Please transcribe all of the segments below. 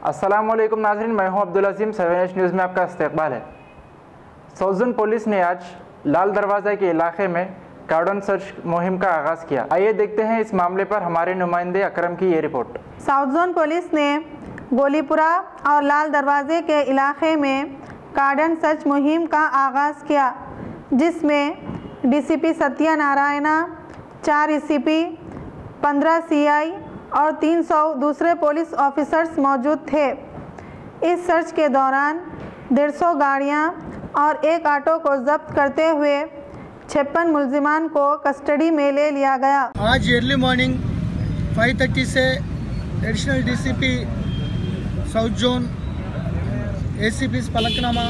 अस्सलामुअलैकुम नाज़रीन, मैं हूं अब्दुल अज़ीम। 7H न्यूज़ में आपका इस्तकबाल है। साउथ जोन पुलिस ने आज लाल दरवाज़ा के इलाके में कार्डन सर्च मुहिम का आगाज़ किया। आइए देखते हैं इस मामले पर हमारे नुमाइंदे अकरम की ये रिपोर्ट। साउथ जोन पुलिस ने गोलीपुरा और लाल दरवाजे के इलाके में कार्डन सर्च मुहिम का आगाज़ किया, जिसमें डीसीपी सत्यनारायणा, 4 एसीपी, 15 सीआई और 300 दूसरे पुलिस ऑफिसर्स मौजूद थे। इस सर्च के दौरान 150 गाड़ियां और एक ऑटो को जब्त करते हुए 56 मुलजिमान को कस्टडी में ले लिया गया। आज अर्ली मॉर्निंग 5:30 से additional DCP south zone, ACP Falaknuma,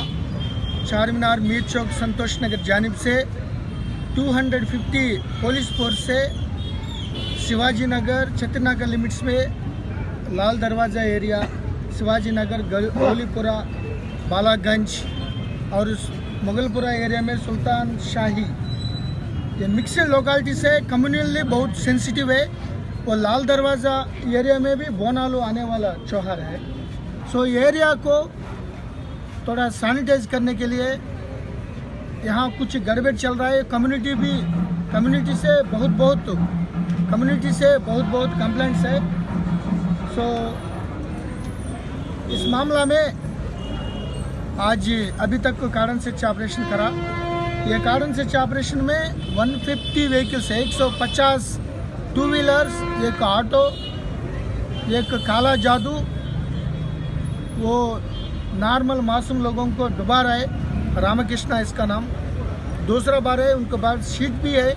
Charminar, Mir Chowk, Santosh Nagar जानिब से 250 पुलिस फोर्स से शिवाजी नगर, छतरनगर लिमिट्स में लाल दरवाज़ा एरिया, शिवाजी नगर, गोलीपुरा, बालागंज और मुगलपुरा एरिया में सुल्तान शाही, ये मिक्सड लोकेलिटी से कम्युनली बहुत सेंसिटिव है। और लाल दरवाज़ा एरिया में भी बोनालू आने वाला त्योहार है। सो एरिया को थोड़ा सैनिटाइज करने के लिए यहाँ कुछ गड़बड़ चल रहा है। कम्युनिटी से बहुत कंप्लेंट्स है। सो इस मामला में आज अभी तक कार्डन सर्च ऑपरेशन करा। ये कार्डन सर्च ऑपरेशन में 150 व्हीकल्स है, 150 टू व्हीलर्स, एक ऑटो, एक काला जादू, वो नॉर्मल मासूम लोगों को डुबा रहा है, रामकृष्णा इसका नाम। दूसरा बार है, उनके पास शीट भी है,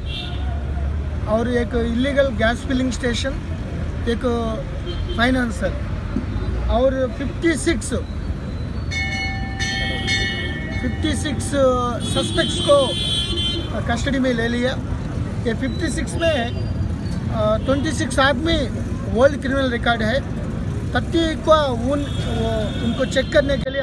और एक इलीगल गैस फिलिंग स्टेशन, एक फाइनेंसर, और 56 सस्पेक्ट्स को कस्टडी में ले लिया। ये 56 में 26 आदमी वर्ल्ड क्रिमिनल रिकॉर्ड है। 30 को उनको चेक करने के लिए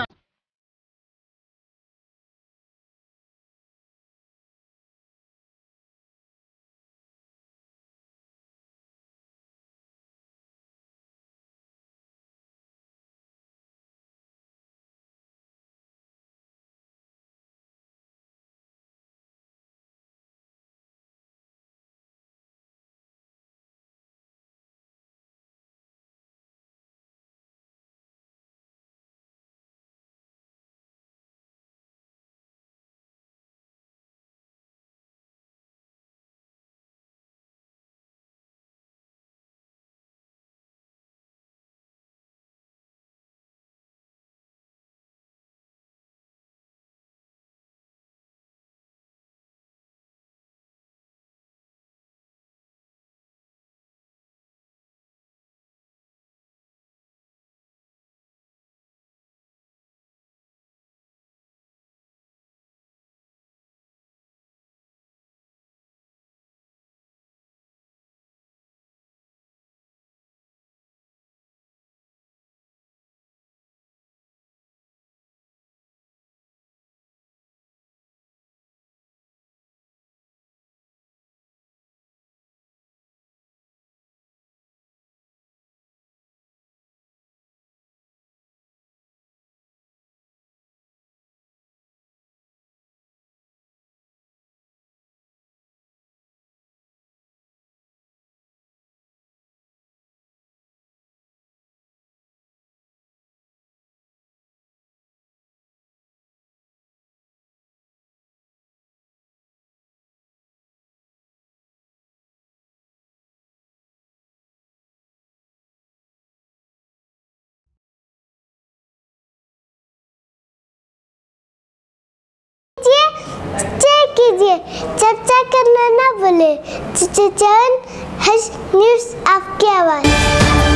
चेक कीजिए, चर्चा करना ना भूले। 7H न्यूज़ आपकी आवाज़।